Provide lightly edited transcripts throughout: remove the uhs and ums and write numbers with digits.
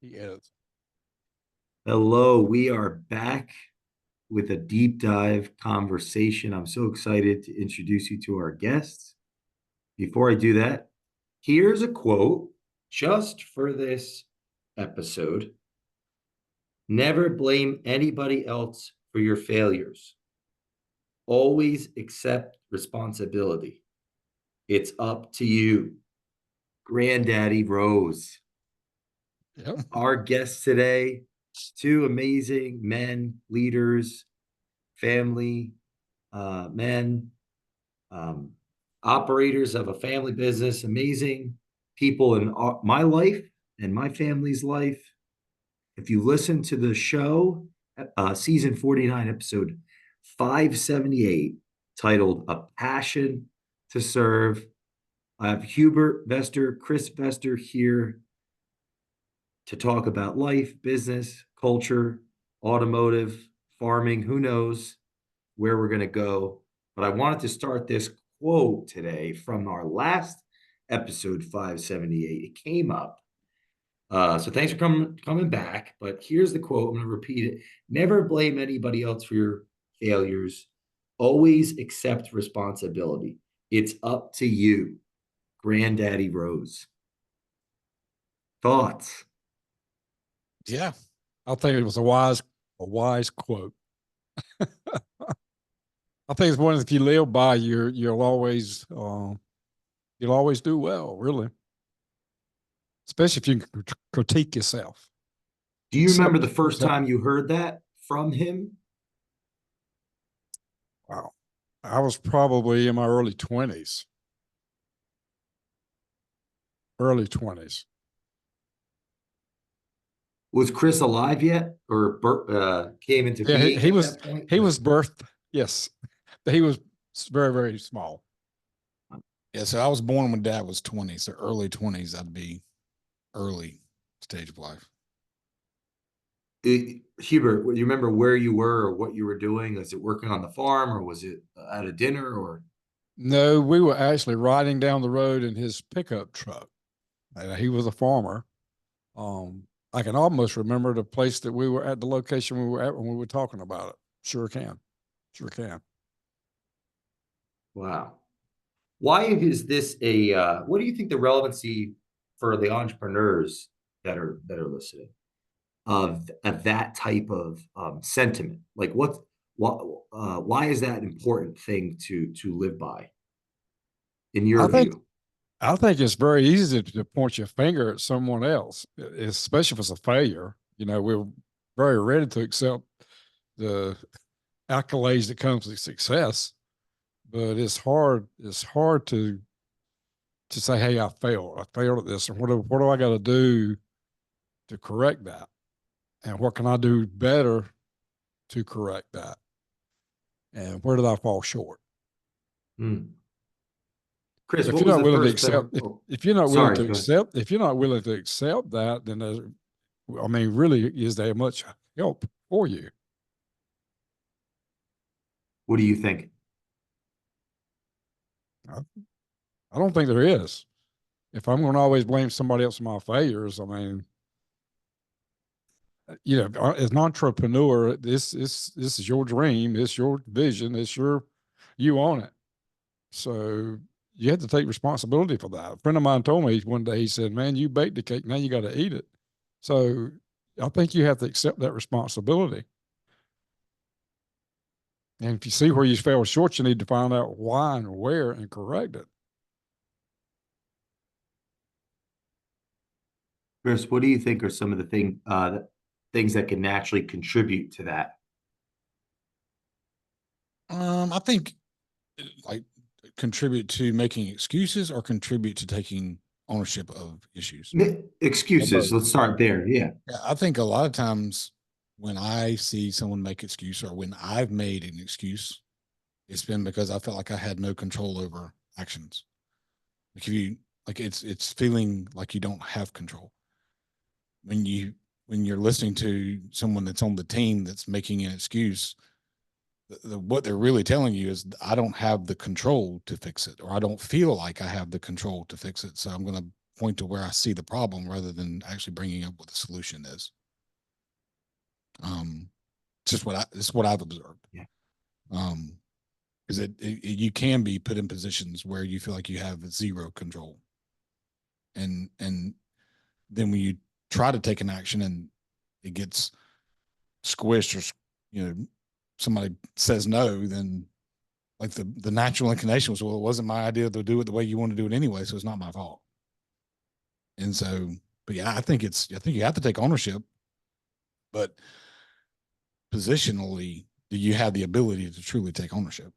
He is. Hello, we are back with a deep dive conversation. I'm so excited to introduce you to our guests. Before I do that, here's a quote just for this episode. Never blame anybody else for your failures. Always accept responsibility. It's up to you. Granddaddy Rose. Yep. Our guests today, two amazing men, leaders, family men, um, operators of a family business, amazing people in my life and my family's life. If you listen to the show, season 49, episode 578, titled A Passion to Serve, I have Hubert Vester, Chris Vester here to talk about life, business, culture, automotive, farming. Who knows where we're going to go? But I wanted to start this quote today from our last episode 578. It came up. So thanks for coming back. But here's the quote. I'm going to repeat it. Never blame anybody else for your failures. Always accept responsibility. It's up to you. Granddaddy Rose. Thoughts? Yeah. I think it was a wise quote. I think it's one that if you live by, you'll always do well, really. Especially if you can critique yourself. Do you remember Accept, the first accept. time you heard that from him? Wow. I was probably in my early 20s. Early 20s. Was Chris alive yet, or came into Yeah, he, being he at was that point? he was birthed, yes. But he was very, very small. Yeah, so I was born when dad was 20, so early 20s, I'd be early stage of life. Hubert, you remember where you were or what you were doing? Was it working on the farm, or was it at a dinner? Or No, we were actually riding down the road in his pickup truck. He was a farmer. I can almost remember the place that we were at, the location we were at when we were talking about it. Sure can. Sure can. wow, why is this a? What do you think the relevancy for the entrepreneurs that are listening of that type of sentiment? Like, why is that an important thing to live by, in I your think view? I think it's very easy to point your finger at someone else, especially if it's a failure. We're very ready to accept the accolades that comes with success, but it's hard to say, hey, I failed at this, and what do I got to do to correct that, and what can I do better to correct that, and where did I fall short? Hmm. Chris, If what you're was not the willing to first accept, thing? Oh, if you're not willing sorry, to go ahead. accept, if you're not willing to accept that, then really, is there much help for you? What do you think? I, I don't think there is. If I'm going to always blame somebody else for my failures, as an entrepreneur, this is your dream, it's your vision, you own it. So you have to take responsibility for that. A friend of mine told me one day, he said, "Man, you baked the cake, now you got to eat it." So I think you have to accept that responsibility. And if you see where you fell short, you need to find out why and where and correct it. Chris, what do you think are some of the things that can naturally contribute to that? I think like contribute to making excuses or contribute to taking ownership of issues. Or Excuses. both. Let's start there. Yeah. Yeah, I think a lot of times when I see someone make excuse or when I've made an excuse, it's been because I felt like I had no control over actions. Like if you like it's feeling like you don't have control. When you're listening to someone that's on the team that's making an excuse, what they're really telling you is I don't have the control to fix it, or I don't feel like I have the control to fix it. So I'm going to point to where I see the problem rather than actually bringing up what the solution is. It's just what I've observed. Yeah. Because you can be put in positions where you feel like you have zero control, and then when you try to take an action and it gets squished, or somebody says no, then like the natural inclination was, well, it wasn't my idea to do it the way you want to do it anyway, so it's not my fault. And so, but yeah, I think you have to take ownership, but positionally, do you have the ability to truly take ownership?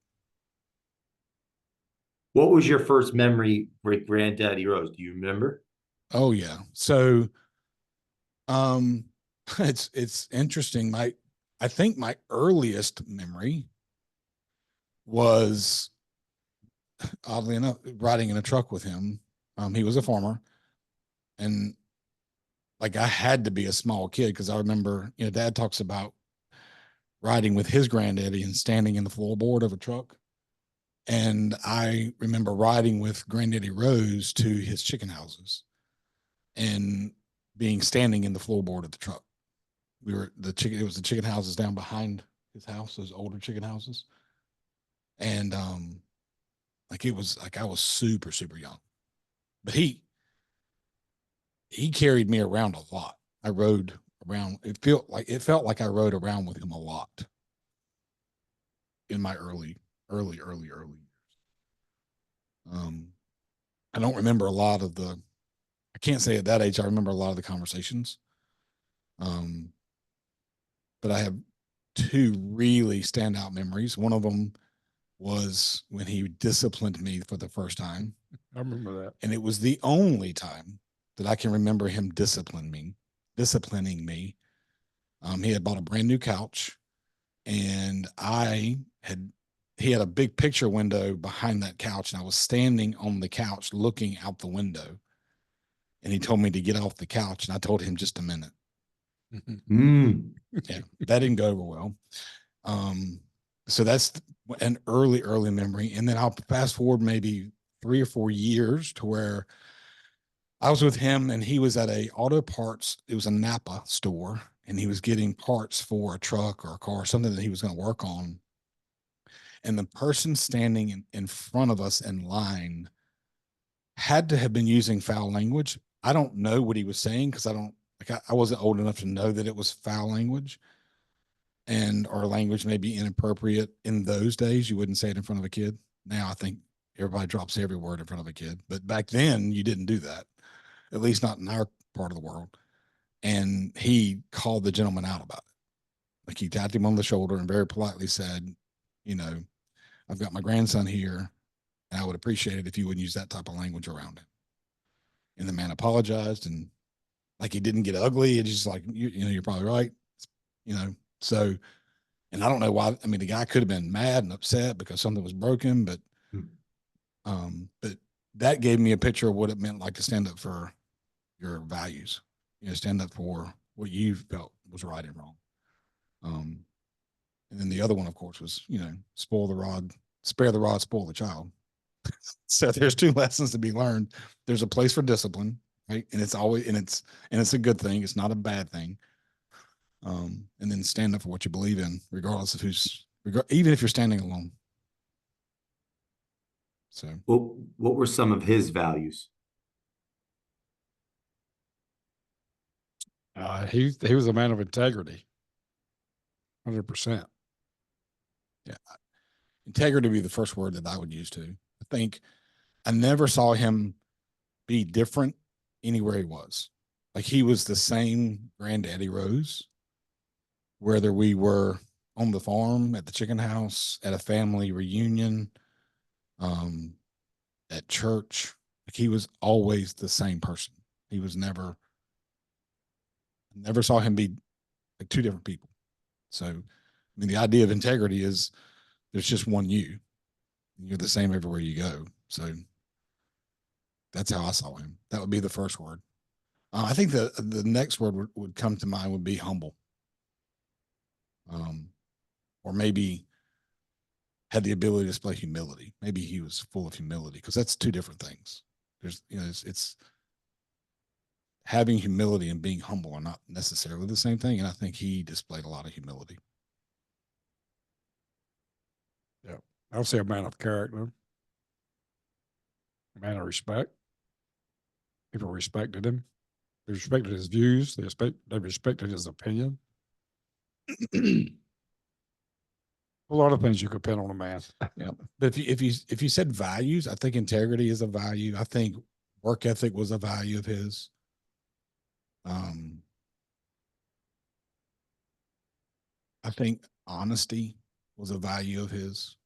What was your first memory with Granddaddy Rose? Do you remember? Oh yeah. So, um, it's interesting. I think my earliest memory was, oddly enough, riding in a truck with him. He was a farmer, and like I had to be a small kid because I remember, Dad talks about riding with his granddaddy and standing in the floorboard of a truck. And I remember riding with Granddaddy Rose to his chicken houses and being standing in the floorboard of the truck. It was the chicken houses down behind his house, those older chicken houses. And like it was like I was super, super young. But he carried me around a lot. I rode around. It felt like I rode around with him a lot in my early years. I don't remember a lot of I can't say at that age I remember a lot of the conversations. But I have two really standout memories. One of them was when he disciplined me for the first time. I remember that. And it was the only time that I can remember him disciplining me. He had bought a brand new couch, and he had a big picture window behind that couch, and I was standing on the couch looking out the window. And he told me to get off the couch, and I told him just a minute. Yeah, that didn't go over well. So that's an early memory. And then I'll fast forward maybe 3 or 4 years to where I was with him, and he was at a auto parts. It was a Napa store, and he was getting parts for a truck or a car, something that he was going to work on. And the person standing in front of us in line had to have been using foul language. I don't know what he was saying because I wasn't old enough to know that it was foul language, and our language may be inappropriate in those days. You wouldn't say it in front of a kid. Now I think everybody drops every word in front of a kid, but back then you didn't do that, at least not in our part of the world. And he called the gentleman out about it. Like he tapped him on the shoulder and very politely said, I've got my grandson here, and I would appreciate it if you wouldn't use that type of language around him. And the man apologized, and like he didn't get ugly. It's just like, you're probably right. So, and I don't know why. I mean, the guy could have been mad and upset because something was broken, but that gave me a picture of what it meant like to stand up for your values, stand up for what you felt was right and wrong. And then the other one, of course, was, spoil the rod, spare the rod, spoil the child. So there's 2 lessons to be learned. There's a place for discipline, right? And it's a good thing. It's not a bad thing. And then stand up for what you believe in, regardless of even if you're standing alone. So, what were some of his values? He was a man of integrity, 100%. Yeah, integrity would be the first word that I would use too. I think I never saw him be different anywhere he was. Like he was the same Granddaddy Rose, whether we were on the farm, at the chicken house, at a family reunion, at church. Like he was always the same person. He was never saw him be like 2 different people. So, I mean, the idea of integrity is there's just one you. You're the same everywhere you go. So that's how I saw him. That would be the first word. I think the next word would come to mind would be humble. Or maybe had the ability to display humility. Maybe he was full of humility, because that's 2 different things. There's, having humility and being humble are not necessarily the same thing. And I think he displayed a lot of humility. Yeah. I would say a man of character, a man of respect. People respected him. They respected his views. They respected his opinion. A lot of things you could pin on a man. Yeah. But if you said values, I think integrity is a value. I think work ethic was a value of his. I think honesty was a value of his.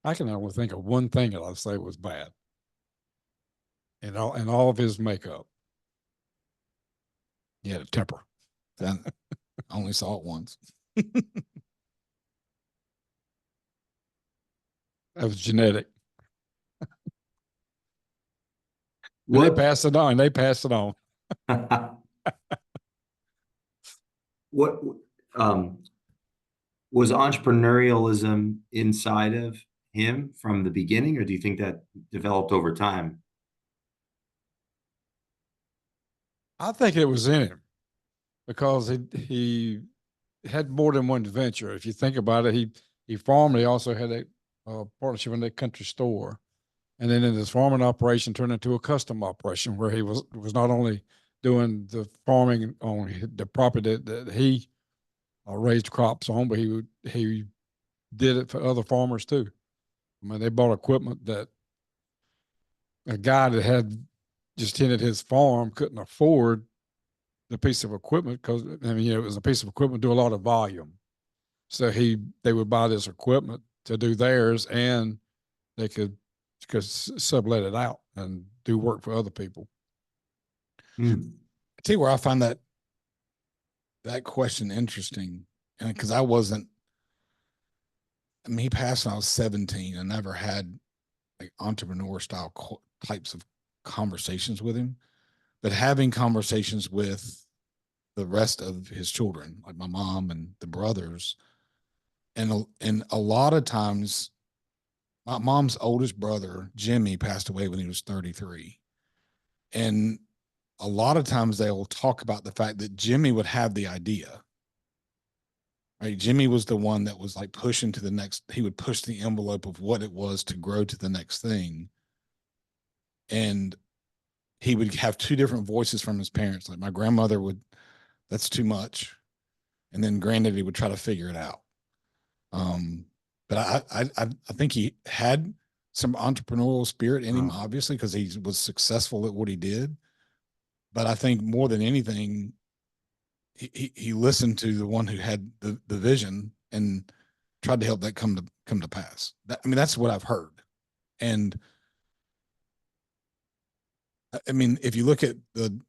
I can only think of one thing that I'd say was bad. And all of his makeup. He had a temper. Then I only saw it once. That was genetic. And they What passed it on. They passed it on. what was entrepreneurialism inside of him from the beginning, or do you think that developed over time? I think it was in him because he had more than one venture. If you think about it, he farmed. He also had a partnership in that country store, and then in his farming operation turned into a custom operation where he was not only doing the farming on the property that he raised crops on, but he did it for other farmers too. I mean, they bought equipment that a guy that had just tended his farm couldn't afford the piece of equipment because I mean, it was a piece of equipment to do a lot of volume. So they would buy this equipment to do theirs, and they could sublet it out and do work for other people. Hmm. I tell you where I find that question interesting, and because I mean, he passed when I was 17. I never had like entrepreneur style types of conversations with him, but having conversations with the rest of his children, like my mom and the brothers, and a lot of times, my mom's oldest brother Jimmy passed away when he was 33, and a lot of times they will talk about the fact that Jimmy would have the idea. Right. Jimmy was the one that was like pushing to the next, he would push the envelope of what it was to grow to the next thing. And he would have two different voices from his parents. Like my grandmother would, that's too much. And then Granddaddy would try to figure it out. But I think he had some entrepreneurial spirit in him, obviously, because he was successful at what he did. But I think more than anything, he listened to the one who had the vision and tried to help that come to pass. I mean, that's what I've heard. And I mean, if you look at the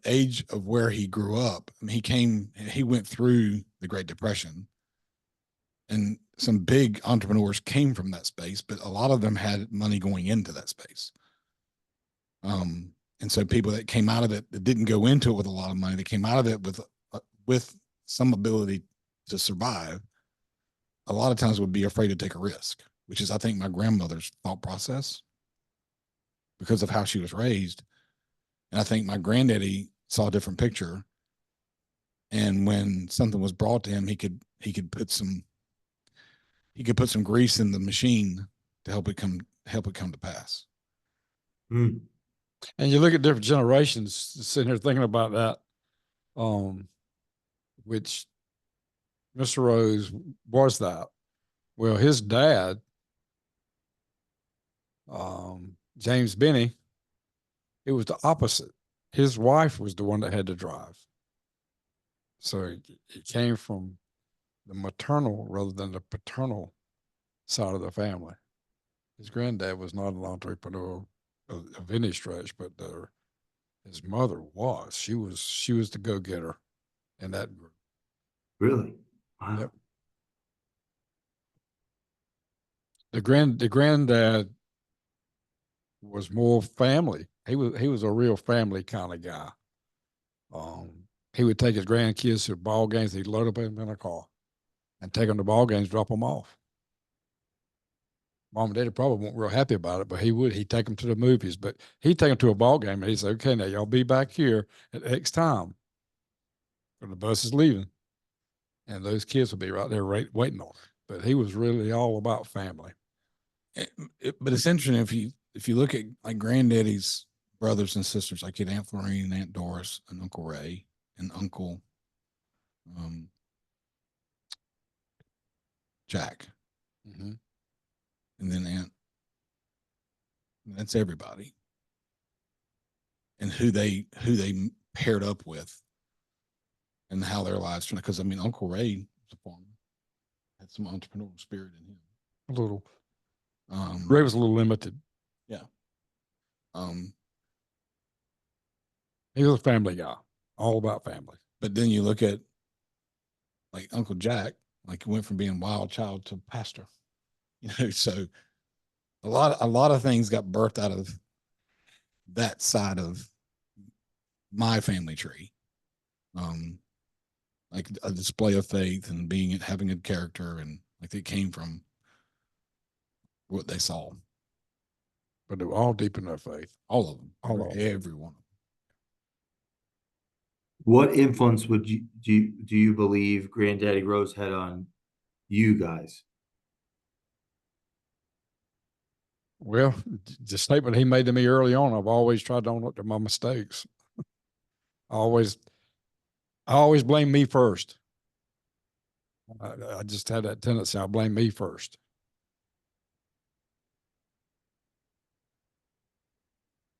age of where he grew up, I mean, he went through the Great Depression, and some big entrepreneurs came from that space, but a lot of them had money going into that space. And so people that came out of it that didn't go into it with a lot of money, they came out of it with some ability to survive, a lot of times would be afraid to take a risk, which is, I think, my grandmother's thought process because of how she was raised. And I think my granddaddy saw a different picture. And when something was brought to him, he could put some grease in the machine to help it come to pass. Hmm. And you look at different generations sitting here thinking about that, which Mr. Rose was that. Well, his dad, James Benny, it was the opposite. His wife was the one that had to drive. So it came from the maternal rather than the paternal side of the family. His granddad was not an entrepreneur of any stretch, but his mother was. She was the go-getter in that group. Really? Wow. Yep. The granddad was more family. He was a real family kind of guy. He would take his grandkids to ball games. He'd load up in a car and take them to ball games, drop them off. Mom and daddy probably weren't real happy about it, but he'd take them to the movies, but he'd take them to a ball game and he'd say, okay, now y'all be back here at X time when the bus is leaving. And those kids would be right there waiting on him. But he was really all about family. But it's interesting if you look at like Granddaddy's brothers and sisters, like Aunt Florine and Aunt Doris and Uncle Ray and Uncle Jack, Mm-hmm. and then that's everybody, and who they paired up with, and how their lives turned. Because I mean, Uncle Ray was a farmer, had some entrepreneurial spirit in him. A little. Ray was a little limited. Yeah. He was a family guy, all about family. But then you look at like Uncle Jack, like he went from being wild child to pastor, so a lot of things got birthed out of that side of my family tree. Like a display of faith and having a character, and like it came from what they saw. But they were all deep in their faith. All of them. Every one of them. What influence do you believe Granddaddy Rose had on you guys? Well, the statement he made to me early on, I've always tried to own up to my mistakes. I always blame me first. I just had that tendency. I blame me first.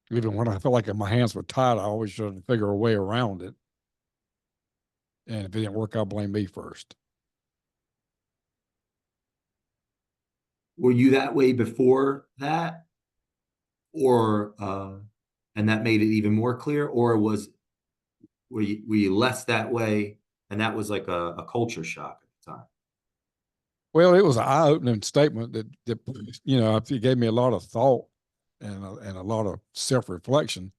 Even when I felt like my hands were tied, I always tried to figure a way around it. And if it didn't work, I'll blame me first. Were you that way before that? Or and that made it even more clear? Or were you less that way and that was like a culture shock at the time? Well, it was an eye-opening statement that it gave me a lot of thought and a lot of self-reflection.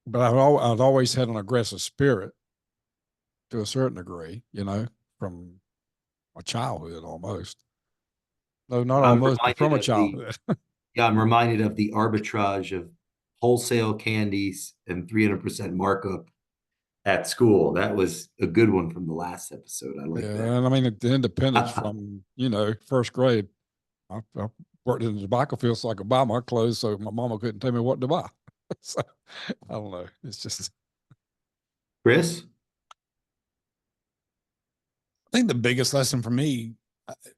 But I've always had an aggressive spirit to a certain degree, from my childhood almost. No, not almost, but from a childhood. Yeah, I'm reminded of the arbitrage of wholesale candies and 300% markup at school. That was a good one from the last episode. I like that. And I mean, the independence from, first grade. I worked in the tobacco field so I could buy my clothes so my mama couldn't tell me what to buy. So, I don't know. It's just. Chris? I think the biggest lesson for me,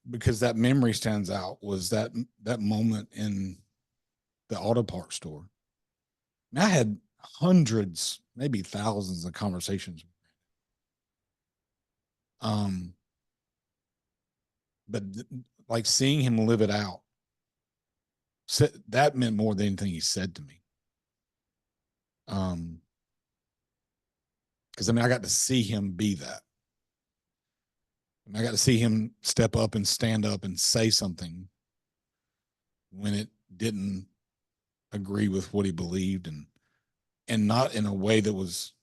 because that memory stands out, was that moment in the auto parts store. And I had hundreds, maybe thousands of conversations. But like seeing him live it out, that meant more than anything he said to me. Because I mean, I got to see him be that. I got to see him step up and stand up and say something when it didn't agree with what he believed, and not in a way that was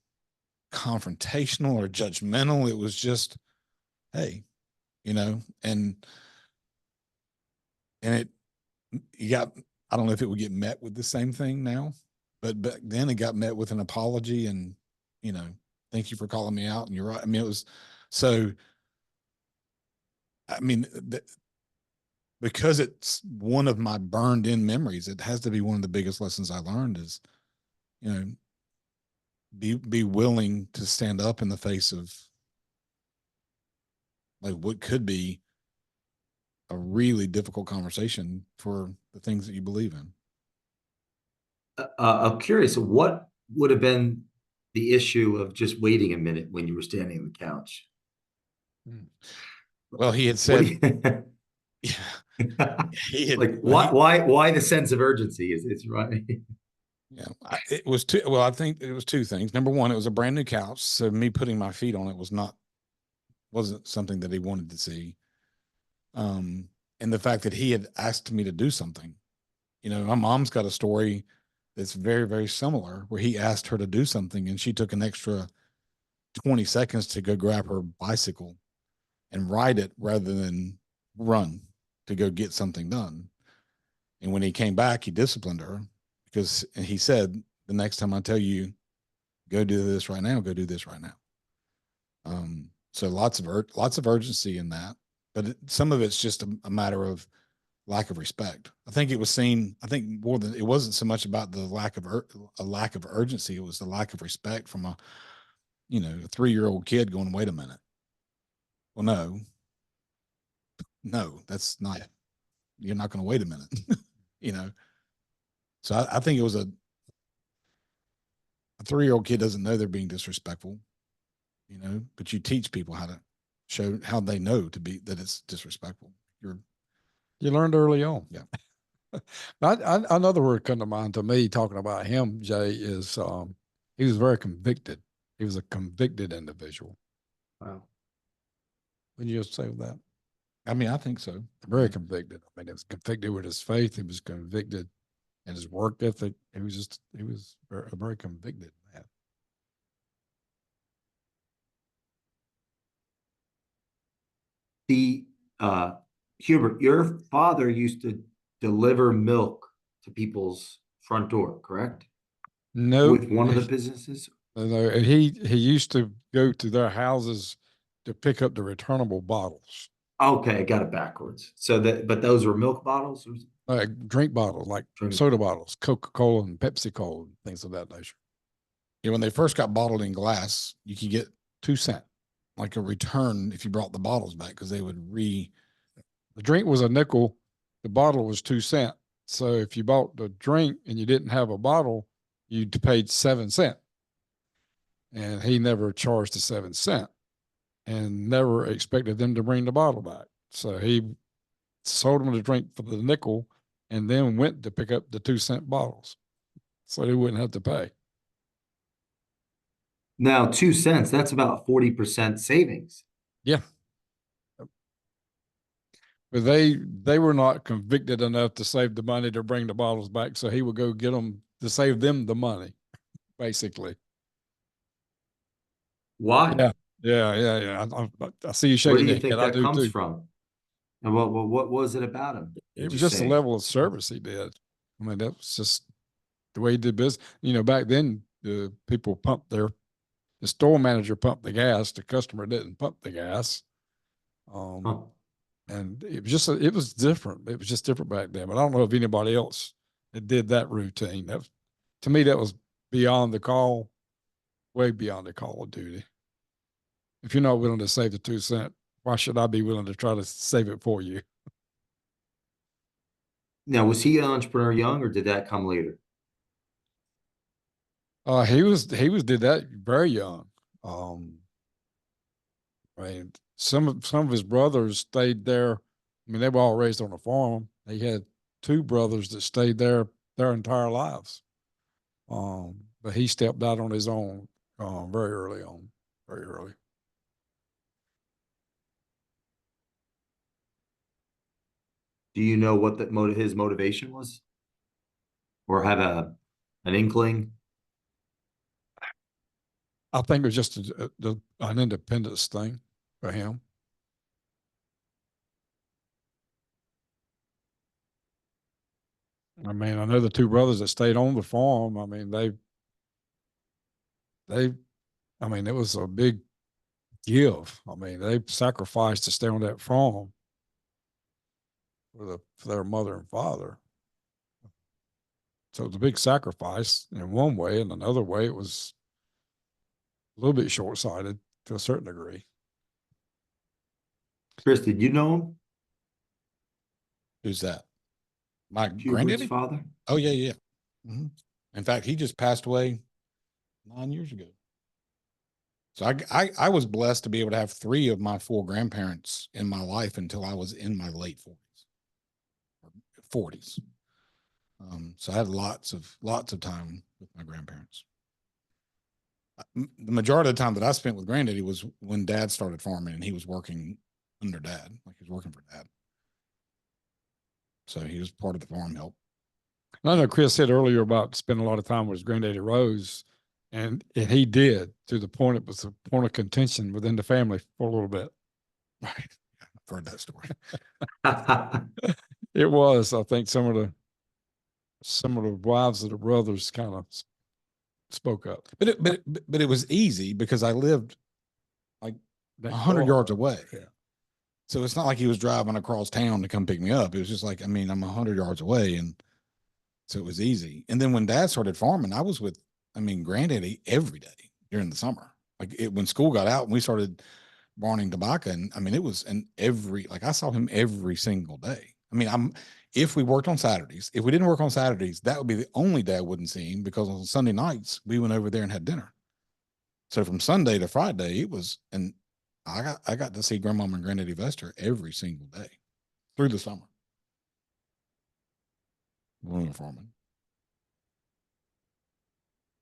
confrontational or judgmental. It was just, hey, and I don't know if it would get met with the same thing now, but back then it got met with an apology and, thank you for calling me out. And you're right. I mean, it was so, I mean, because it's one of my burned in memories, it has to be one of the biggest lessons I learned is, be willing to stand up in the face of like what could be a really difficult conversation for the things that you believe in. I'm curious, what would have been the issue of just waiting a minute when you were standing on the couch? Well, he had said, why the sense of urgency is right. Yeah, it was two. Well, I think it was two things. Number one, it was a brand new couch, so me putting my feet on it wasn't something that he wanted to see. And the fact that he had asked me to do something, my mom's got a story that's very, very similar where he asked her to do something and she took an extra 20 seconds to go grab her bicycle and ride it rather than run to go get something done. And when he came back, he disciplined her because he said, the next time I tell you, go do this right now, go do this right now. So lots of urgency in that, but some of it's just a matter of lack of respect. I think it was seen, I think more than, it wasn't so much about the lack of urgency. It was the lack of respect from a 3-year-old kid going, wait a minute. Well, no, that's not, you're not going to wait a minute, So I think it was a 3-year-old kid doesn't know they're being disrespectful, but you teach people how to show how they know that it's disrespectful. You learned early on. Yeah. Another word come to mind to me talking about him, Jay, is he was very convicted. He was a convicted individual. Wow. Would you say that? I mean, I think so. Very convicted. I mean, he was convicted with his faith. He was convicted in his work ethic. He was a very convicted man. Hubert, your father used to deliver milk to people's front door, correct? No, With one of the businesses? no, and he used to go to their houses to pick up the returnable bottles. Okay, I got it backwards. But those were milk bottles? Like drink bottles, like soda bottles, Coca-Cola and Pepsi-Cola, things of that nature. Yeah, when they first got bottled in glass, you could get 2 cents. like a return if you brought the bottles back because they would the drink was a nickel, the bottle was 2 cents. So if you bought the drink and you didn't have a bottle, you paid 7 cents. And he never charged the 7 cents and never expected them to bring the bottle back. So he sold them the drink for the nickel and then went to pick up the 2 cent bottles so they wouldn't have to pay. Now, 2 cents, that's about 40% savings. Yeah. But they were not convicted enough to save the money to bring the bottles back. So he would go get them to save them the money, basically. Why? Yeah. I see you shaking Where do your you think head. I that do comes too. from? And what was it about him? It was just the level of service he did. I mean, that was just the way he did business. Back then, the people pumped the store manager pumped the gas. The customer didn't pump the gas. And it was different. It was just different back then. But I don't know if anybody else that did that routine. To me, that was beyond the call, way beyond the call of duty. If you're not willing to save the 2 cents, why should I be willing to try to save it for you? Now, was he an entrepreneur young or did that come later? He did that very young. Right. Some of his brothers stayed there. I mean, they were all raised on a farm. He had 2 brothers that stayed there their entire lives. But he stepped out on his own very early on, very early. Do you know what his motivation was? Or have an inkling? I think it was just an independence thing for him. I mean, I know the 2 brothers that stayed on the farm. I mean, I mean, it was a big give. I mean, they sacrificed to stay on that farm for their mother and father. So it was a big sacrifice in one way, and another way it was a little bit short-sighted to a certain degree. Chris, did you know him? Who's that? My Hubert's granddaddy? father? Oh, yeah. Mm-hmm. In fact, he just passed away 9 years ago. So I was blessed to be able to have 3 of my 4 grandparents in my life until I was in my late 40s. So I had lots of time with my grandparents. The majority of the time that I spent with granddaddy was when dad started farming and he was working under dad, like he was working for dad. So he was part of the farm help. I know Chris said earlier about spending a lot of time with his Granddaddy Rose, and he did, to the point it was a point of contention within the family for a little bit. Right. I've heard that story. It was, I think some of the wives of the brothers kind of spoke up. But it was easy because I lived like Next 100 door. yards away. Yeah. So it's not like he was driving across town to come pick me up. It was just like, I mean, I'm 100 yards away. And so it was easy. And then when dad started farming, I was with, I mean, Granddaddy every day during the summer. Like when school got out and we started barning tobacco, and I mean, it was like I saw him every single day. I mean, if we worked on Saturdays, if we didn't work on Saturdays, that would be the only day I wouldn't see him, because on Sunday nights we went over there and had dinner. So from Sunday to Friday, it was, and I got to see Grandmama and Granddaddy Vester every single day through the summer. When we were farming.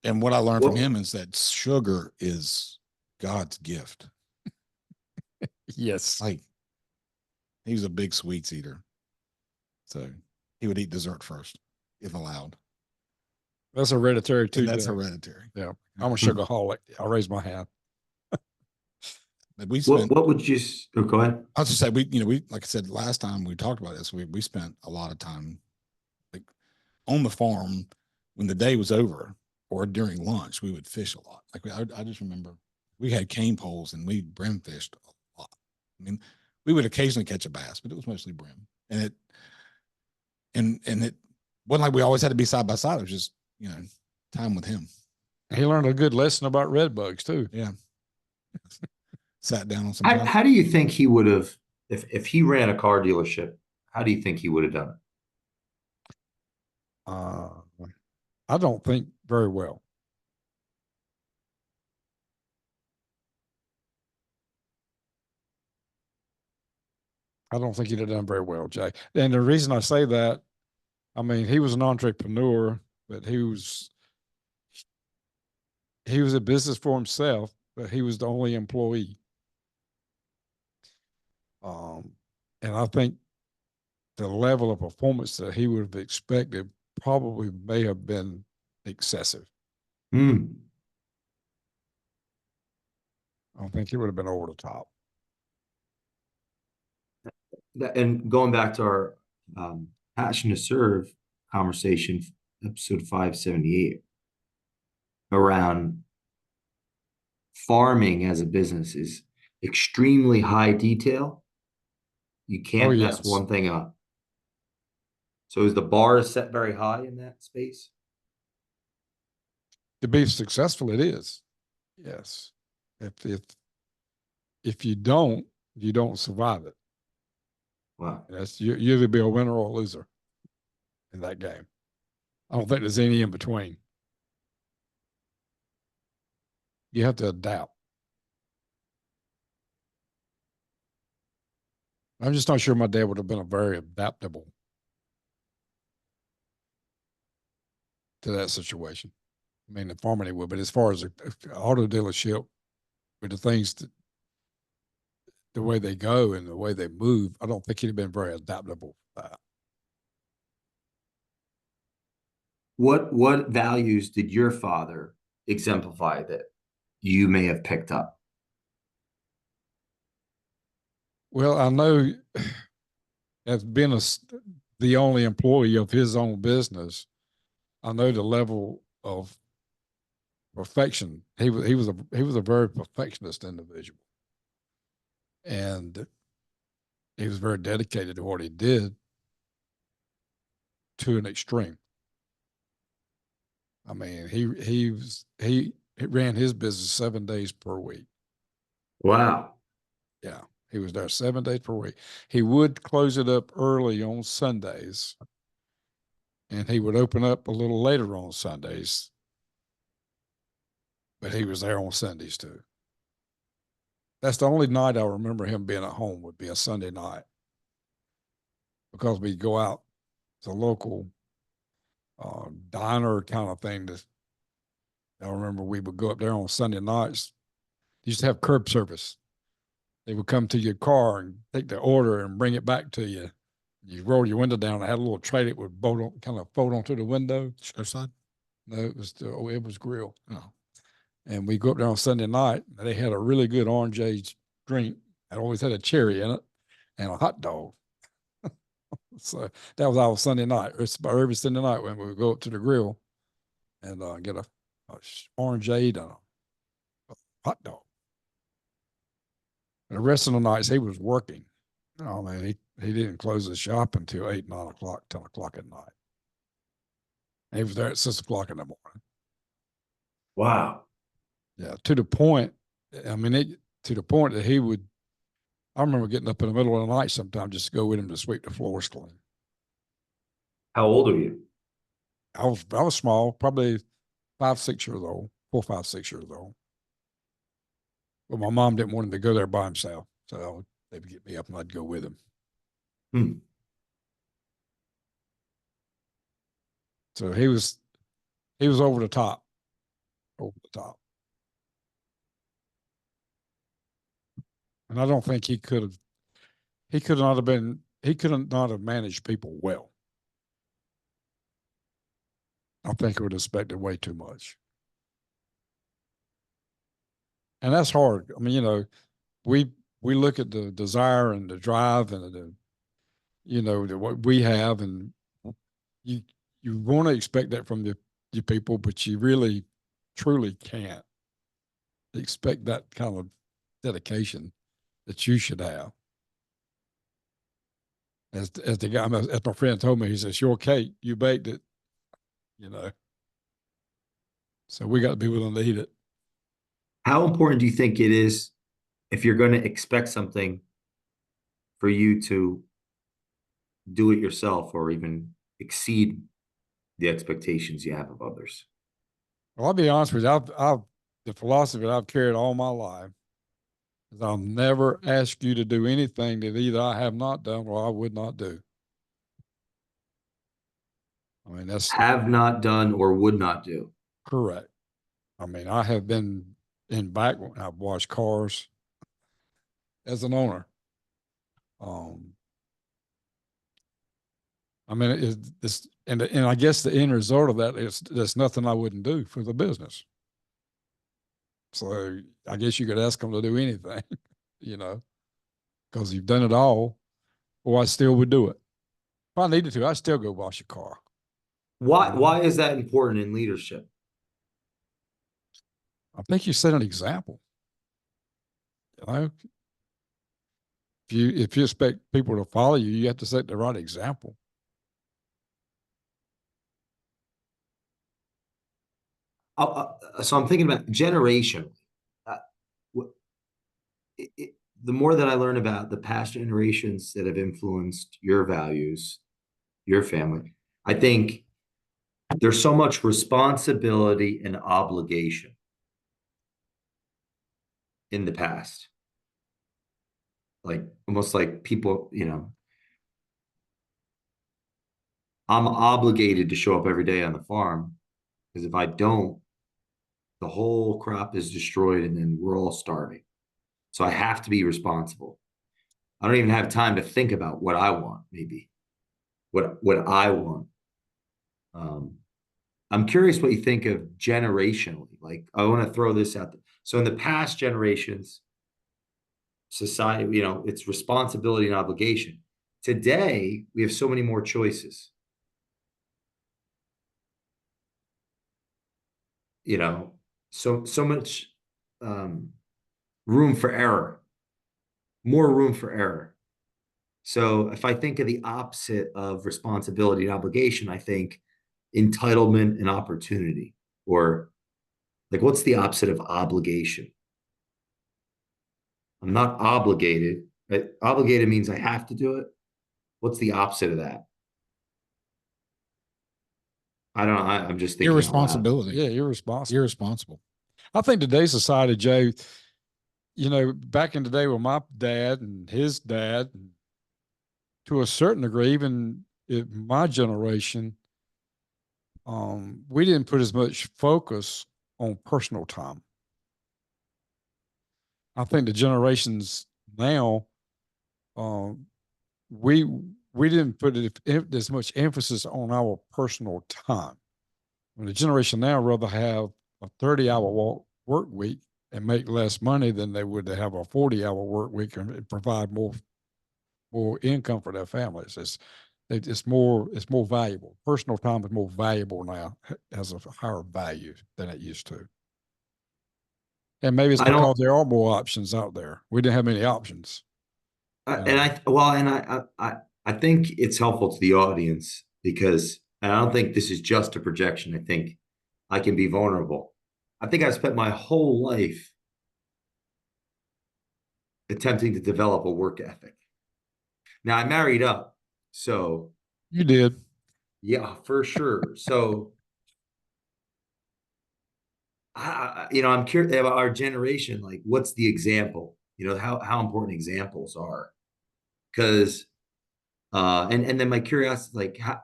And what I learned from him is that sugar is God's gift. Yes. Like, he was a big sweets eater. So he would eat dessert first, if allowed. That's hereditary too. And that's Jack. hereditary. Yeah. I'm a sugarholic. I'll raise my hand. But we spent, what would you, go ahead. I was just say, we, like I said, last time we talked about this, we spent a lot of time like on the farm when the day was over, or during lunch, we would fish a lot. Like I just remember we had cane poles and we brim fished a lot. I mean, we would occasionally catch a bass, but it was mostly brim. And it wasn't like we always had to be side by side. It was just, time with him. He learned a good lesson about red bugs too. Yeah. Sat down on some. How do you think he would have, if he ran a car dealership, how do you think he would have done it? I don't think very well. I don't think he'd have done very well, Jay. And the reason I say that, I mean, he was an entrepreneur, but he was a business for himself, but he was the only employee. And I think the level of performance that he would have expected probably may have been excessive. I don't think it would have been over the top. And going back to our Passion to Serve conversation, episode 578, around farming as a business is extremely high detail. You can't mess yes. one thing up. So is the bar set very high in that space? To be successful, it is. Yes. If you don't survive it. Wow. You either be a winner or a loser in that game. I don't think there's any in between. You have to adapt. I'm just not sure my dad would have been a very adaptable to that situation. I mean, the farming he would, but as far as an auto dealership, with the things that, the way they go and the way they move, I don't think he'd have been very adaptable for that. What values did your father exemplify that you may have picked up? Well, I know as being the only employee of his own business, I know the level of perfection. He was a very perfectionist individual, and he was very dedicated to what he did to an extreme. I mean, he ran his business 7 days per week. Wow. Yeah, he was there 7 days per week. He would close it up early on Sundays, and he would open up a little later on Sundays, but he was there on Sundays too. That's the only night I remember him being at home, would be a Sunday night, because we'd go out to a local diner kind of thing. I remember we would go up there on Sunday nights. They used to have curb service. They would come to your car and take the order and bring it back to you. You roll your window down. I had a little tray that would kind of fold onto the window. Show side? No, it was grill. Oh. And we go up there on Sunday night. And they had a really good orange drink. I always had a cherry in it and a hot dog. So that was our Sunday night. It's about every Sunday night when we would go up to the grill and get a orangeade and a hot dog. And the rest of the nights he was working. Oh man, he didn't close his shop until 8, 9 o'clock, 10 o'clock at night. And he was there at 6 o'clock in the morning. Wow. Yeah, to the point. I mean, to the point that he would. I remember getting up in the middle of the night sometimes just to go with him to sweep the floors clean. How old are you? I was small, probably 5, 6 years old, 4, 5, 6 years old. But my mom didn't want him to go there by himself, so they would get me up and I'd go with him. Hmm. So he was over the top, and I don't think he could not have managed people well. I think he would have expected way too much. And that's hard. I mean, we look at the desire and the drive and what we have, and you want to expect that from your people, but you really truly can't expect that kind of dedication that you should have. As the guy, as my friend told me, he says, "Your cake, you baked it," So we got to be willing to eat it. How important do you think it is if you're going to expect something for you to do it yourself or even exceed the expectations you have of others? Well, I'll be honest with you. The philosophy that I've carried all my life is I'll never ask you to do anything that either I have not done or I would not do. I mean, that's Have not done or would not do. correct. I mean, I have been in back when I've washed cars as an owner. I mean, it's and I guess the end result of that is there's nothing I wouldn't do for the business. So I guess you could ask them to do anything, because you've done it all, or I still would do it. If I needed to, I'd still go wash a car. Why is that important in leadership? I think you set an example. If you expect people to follow you, you have to set the right example. So I'm thinking about generationally. The more that I learn about the past generations that have influenced your values, your family, I think there's so much responsibility and obligation in the past. Like almost like people, I'm obligated to show up every day on the farm because if I don't, the whole crop is destroyed and then we're all starving. So I have to be responsible. I don't even have time to think about what I want, maybe what I want. I'm curious what you think of generationally. Like, I want to throw this out there. So in the past generations, society, it's responsibility and obligation. Today, we have so many more choices. So much room for error, more room for error. So if I think of the opposite of responsibility and obligation, I think entitlement and opportunity, or like, what's the opposite of obligation? I'm not obligated. Obligated means I have to do it. What's the opposite of that? I don't know. I'm just thinking. Irresponsibility. Yeah, irresponsible. Irresponsible. I think today's society, Joe, back in the day with my dad and his dad, and to a certain degree, even in my generation, we didn't put as much focus on personal time. I think the generations now, we didn't put as much emphasis on our personal time. When the generation now rather have a 30-hour work week and make less money than they would to have a 40-hour work week and provide more income for their families. It's more valuable. Personal time is more valuable now, has a higher value than it used to. And maybe it's I don't, because there are more options out there. We didn't have many options. and I think it's helpful to the audience because, and I don't think this is just a projection. I think I can be vulnerable. I think I've spent my whole life attempting to develop a work ethic. Now I married up, so You did. yeah, for sure. So I'm curious about our generation. Like, what's the example? How important examples are, because and then my curiosity, like, how,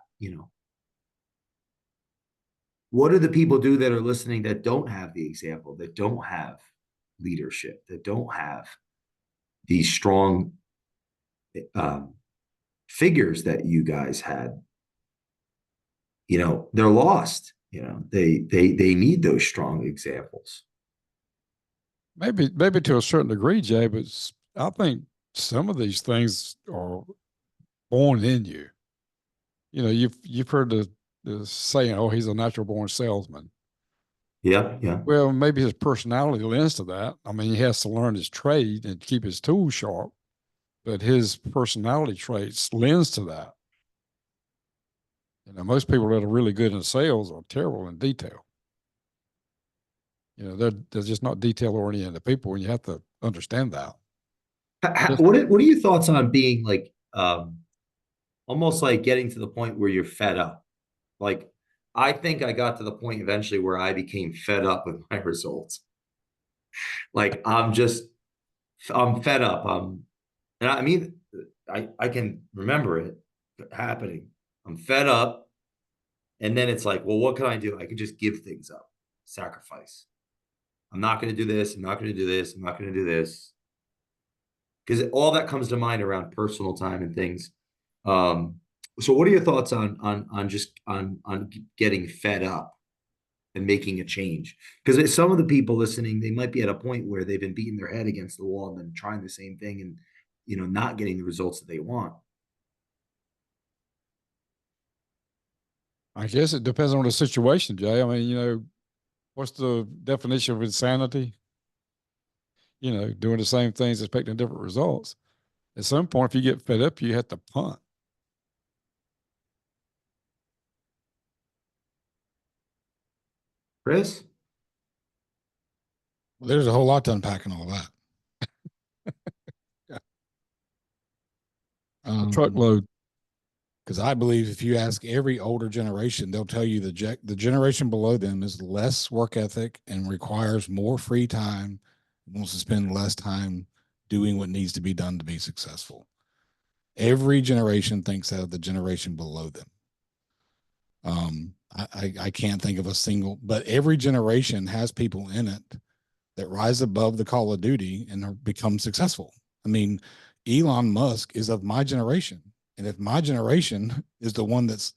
what do the people do that are listening that don't have the example, that don't have leadership, that don't have these strong um, figures that you guys had? They're lost. They need those strong examples. Maybe to a certain degree, Jay, but I think some of these things are born in you. You've heard the saying, "Oh, he's a natural born salesman." Yeah, yeah. Well, maybe his personality lends to that. I mean, he has to learn his trade and keep his tools sharp, but his personality traits lends to that. Most people that are really good in sales are terrible in detail. They're just not detail oriented people, and you have to understand that. What are your thoughts on being like almost like getting to the point where you're fed up? Like, I think I got to the point eventually where I became fed up with my results. Like, I'm fed up. And I mean, I can remember it happening. I'm fed up. And then it's like, well, what can I do? I can just give things up, sacrifice. I'm not going to do this. I'm not going to do this. I'm not going to do this. Because all that comes to mind around personal time and things. So what are your thoughts on just on getting fed up and making a change? Because some of the people listening, they might be at a point where they've been beating their head against the wall and then trying the same thing and not getting the results that they want. I guess it depends on the situation, Jay. I mean, what's the definition of insanity? Doing the same things, expecting different results. At some point, if you get fed up, you have to punt. Chris? Well, there's a whole lot to unpack in all that. A truckload. Because I believe if you ask every older generation, they'll tell you the generation below them is less work ethic and requires more free time, wants to spend less time doing what needs to be done to be successful. Every generation thinks that of the generation below them. I can't think of a single, but every generation has people in it that rise above the call of duty and become successful. I mean, Elon Musk is of my generation. And if my generation is the one that's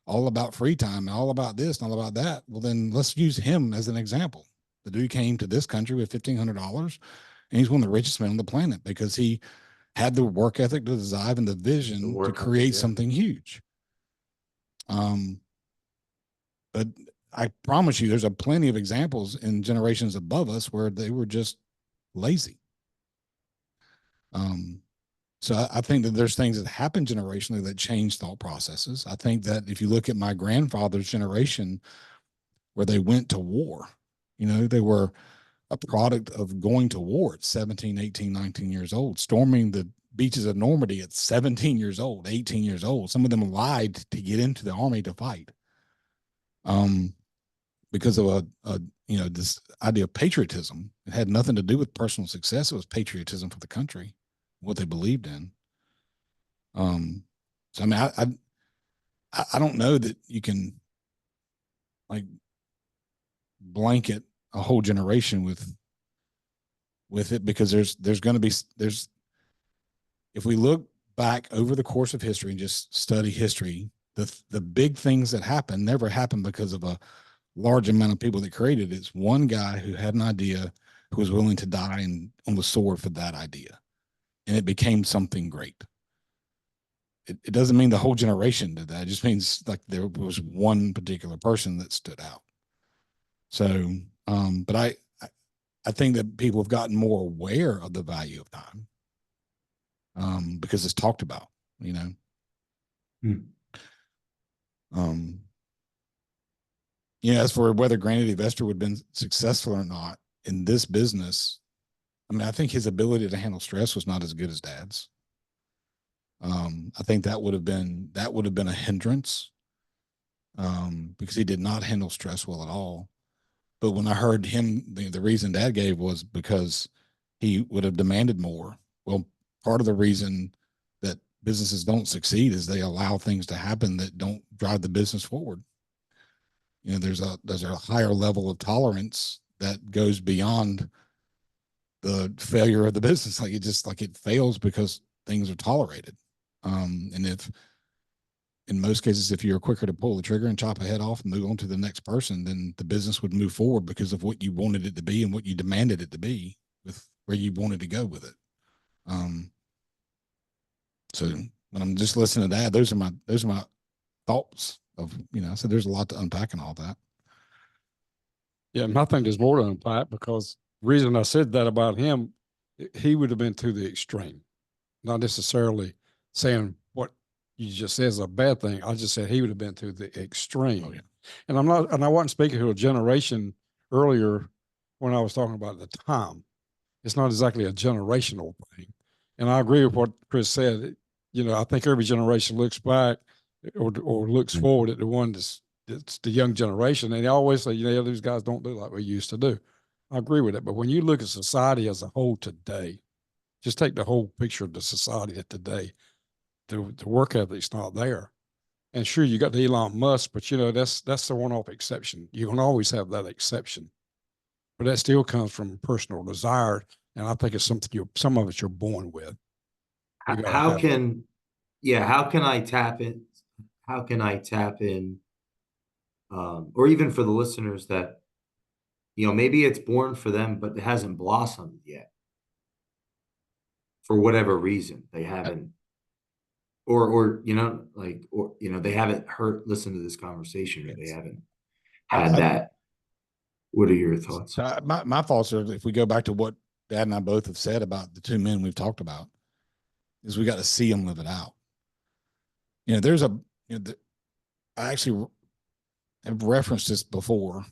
all about free time and all about this and all about that, well, then let's use him as an example. The dude came to this country with $1,500 and he's one of the richest men on the planet because he had the work ethic, the desire, and the vision to create something huge. But I promise you, there's a plenty of examples in generations above us where they were just lazy. So I think that there's things that happen generationally that change thought processes. I think that if you look at my grandfather's generation where they went to war, they were a product of going to war at 17, 18, 19 years old, storming the beaches of Normandy at 17 years old, 18 years old. Some of them lied to get into the army to fight. Because of this idea of patriotism. It had nothing to do with personal success. It was patriotism for the country, what they believed in. So I mean, I don't know that you can like blanket a whole generation with it because there's going to be if we look back over the course of history and just study history, the big things that happen never happen because of a large amount of people that created it. It's one guy who had an idea who was willing to die on the sword for that idea. And it became something great. It doesn't mean the whole generation did that. It just means like there was one particular person that stood out. So, but I think that people have gotten more aware of the value of time, because it's talked about, you know. Hmm. As for whether Granddaddy Investor would have been successful or not in this business, I mean, I think his ability to handle stress was not as good as Dad's. I think that would have been a hindrance, because he did not handle stress well at all. But when I heard him, the reason Dad gave was because he would have demanded more. Well, part of the reason that businesses don't succeed is they allow things to happen that don't drive the business forward. There's a higher level of tolerance that goes beyond the failure of the business. Like it fails because things are tolerated. And if in most cases, if you're quicker to pull the trigger and chop a head off and move on to the next person, then the business would move forward because of what you wanted it to be and what you demanded it to be with where you wanted to go with it. So when I'm just listening to that, those are my thoughts of, so there's a lot to unpack in all that. Yeah, and I think there's more to unpack, because the reason I said that about him, he would have been to the extreme, not necessarily saying what you just said is a bad thing. I just said he would have been to the extreme. Oh, yeah. And I wasn't speaking to a generation earlier when I was talking about the time. It's not exactly a generational thing. And I agree with what Chris said. I think every generation looks back or looks forward at the one that's the young generation. And they always say, these guys don't do like we used to do. I agree with it. But when you look at society as a whole today, just take the whole picture of the society of today, the work ethic's not there. And sure, you got the Elon Musk, but that's the one-off exception. You can always have that exception, but that still comes from personal desire. And I think it's something some of it you're born with. How can I tap in? How can I tap in? Or even for the listeners that, maybe it's born for them, but it hasn't blossomed yet. For whatever reason, they haven't, or they haven't listened to this conversation, or they haven't had that. What are your thoughts? My thoughts are, if we go back to what Dad and I both have said about the two men we've talked about, is we got to see them live it out. I actually have referenced this before,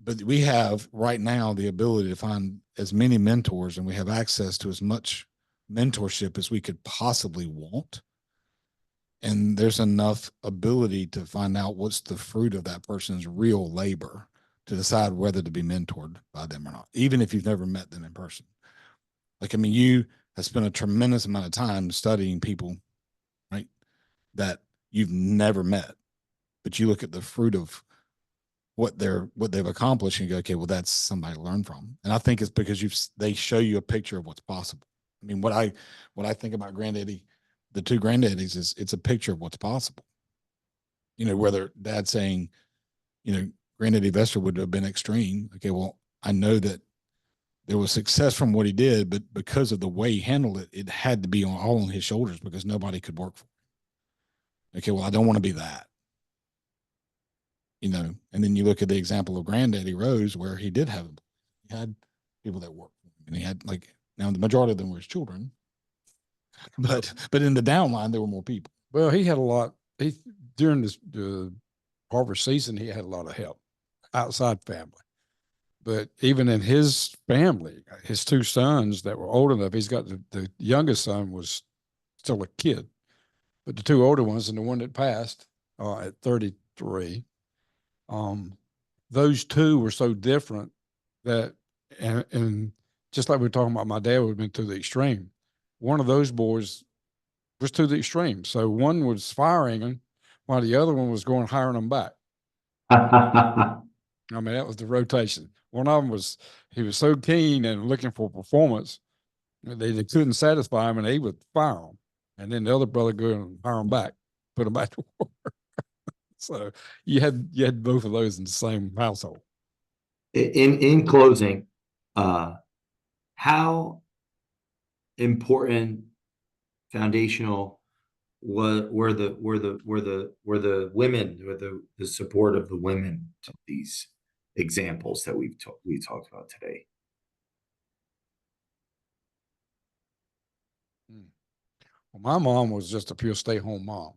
but we have right now the ability to find as many mentors, and we have access to as much mentorship as we could possibly want. And there's enough ability to find out what's the fruit of that person's real labor to decide whether to be mentored by them or not, even if you've never met them in person. You have spent a tremendous amount of time studying people, right, that you've never met, but you look at the fruit of what they've accomplished and you go, okay, well, that's somebody to learn from. And I think it's because they show you a picture of what's possible. What I think about Granddaddy, the two Granddaddies, is it's a picture of what's possible. Whether Dad's saying, Granddaddy Investor would have been extreme. Okay, well, I know that there was success from what he did, but because of the way he handled it, it had to be all on his shoulders because nobody could work for him. Okay, well, I don't want to be that. And then you look at the example of Granddaddy Rose, where he had people that worked for him, and he had now the majority of them were his children, but in the downline there were more people. Well, he had a lot. During the harvest season, he had a lot of help, outside family. But even in his family, his two sons that were old enough, he's got the youngest son was still a kid, but the two older ones and the one that passed at 33, those two were so different that, and just like we were talking about, my dad would have been to the extreme. One of those boys was to the extreme. So one was firing him while the other one was going hiring him back. That was the rotation. One of them he was so keen and looking for performance, they couldn't satisfy him and he would fire him. And then the other brother go and hire him back, put him back to work. So you had both of those in the same household. In closing, how important, foundational, were the women, or the support of the women to these examples that we talked about today? Well, my mom was just a pure stay-home mom.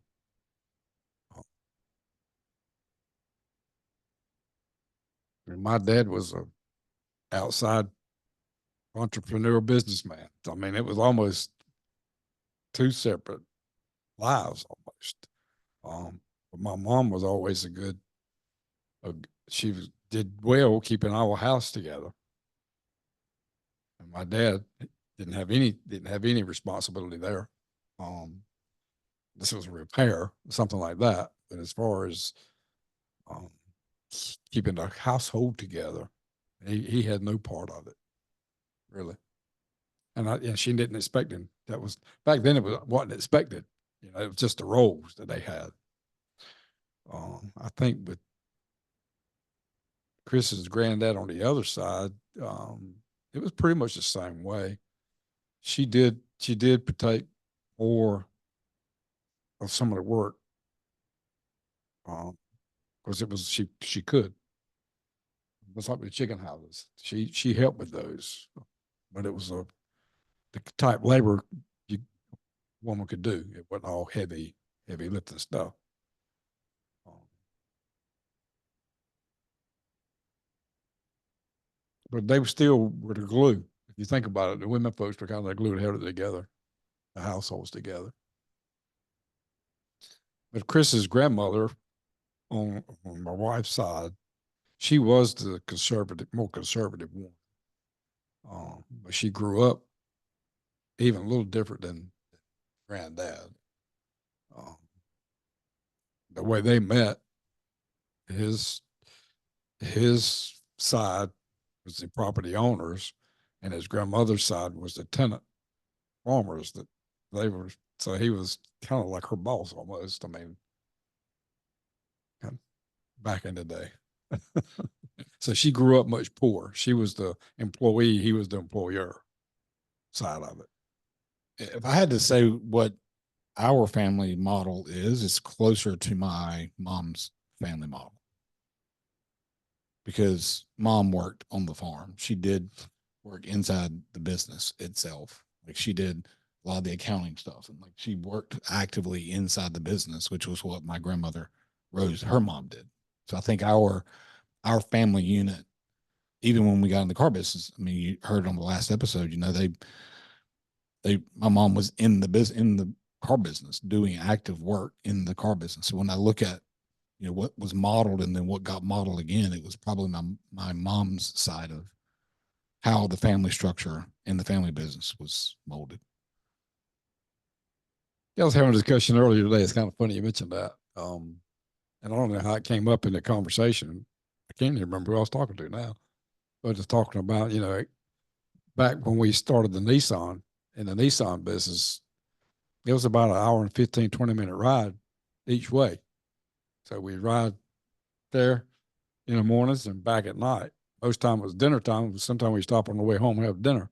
And my dad was a outside entrepreneur businessman. I mean, it was almost two separate lives almost. But my mom was always she did well keeping our house together. And my dad didn't have any responsibility there. This was a repair, something like that. But as far as um, keeping the household together, he had no part of it, really. And she didn't expect him. That was back then. It wasn't expected. You know, it was just the roles that they had. I think with Chris's granddad on the other side, it was pretty much the same way. She did partake more of some of the work because it was she could. It's like the chicken houses. She helped with those, but it was the type labor you woman could do. It wasn't all heavy lifting stuff. But they were the glue. If you think about it, the women folks were kind of the glue that held it together, the households together. But Chris's grandmother on my wife's side, she was the more conservative one. But she grew up even a little different than granddad. Um, the way they met, his his side was the property owners, and his grandmother's side was the tenant farmers that they were. So he was kind of like her boss almost. I mean, back in the day. So she grew up much poorer. She was the employee, he was the employer side of it. If I had to say what our family model is, it's closer to my mom's family model because mom worked on the farm. She did work inside the business itself. Like she did a lot of the accounting stuff, and like she worked actively inside the business, which was what my grandmother Rose, her mom, did. So I think our family unit, even when we got in the car business, I mean, you heard on the last episode, you know, my mom was in the car business doing active work in the car business. So when I look at, you know, what was modeled and then what got modeled again, it was probably my mom's side of how the family structure in the family business was molded. Yeah, I was having a discussion earlier today. It's kind of funny you mentioned that. And I don't know how it came up in the conversation. I can't even remember who I was talking to now. But just talking about, you know, back when we started the Nissan in the Nissan business, it was about an hour and 15, 20-minute ride each way. So we'd ride there in the mornings and back at night. Most time it was dinner time. Sometimes we stop on the way home and have dinner.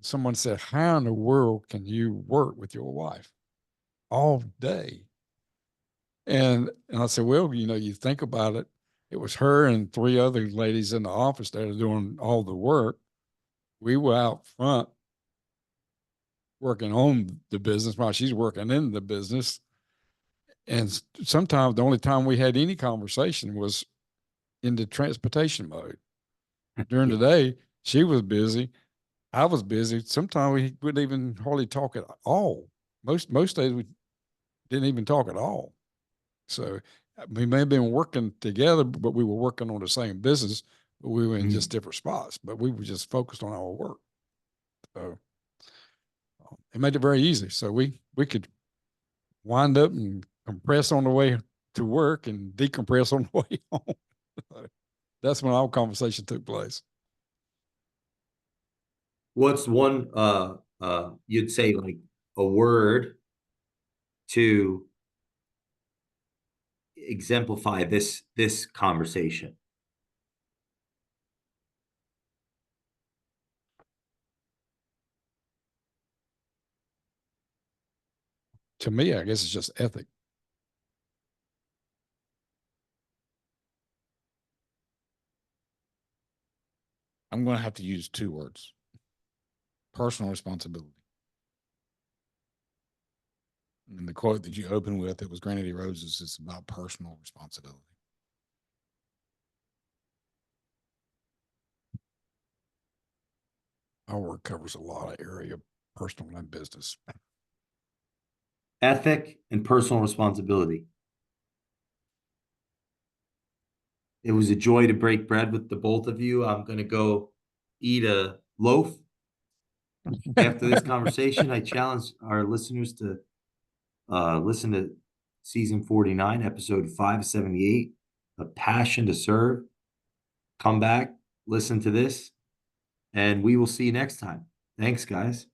Someone said, how in the world can you work with your wife all day? And I said, well, you know, you think about it. It was her and three other ladies in the office that are doing all the work. We were out front working on the business while she's working in the business. And sometimes the only time we had any conversation was in the transportation mode. During the day, she was busy. I was busy. Sometimes we wouldn't even hardly talk at all. Most days we didn't even talk at all. So we may have been working together, but we were working on the same business, but we were in just different spots. But we were just focused on our work. So it made it very easy. So we could wind up and compress on the way to work and decompress on the way home. So that's when our conversation took place. What's one you'd say, like a word to exemplify this conversation? to me, I guess it's just ethic. I'm going to have to use 2 words: personal responsibility. And the quote that you opened with, it was Granddaddy Rose's, is about personal responsibility. Our work covers a lot of area, personal and business. Ethic and personal responsibility. It was a joy to break bread with the both of you. I'm going to go eat a loaf after this conversation. I challenge our listeners to listen to season 49, episode 578, A Passion to Serve. Come back, listen to this, and we will see you next time. Thanks, guys.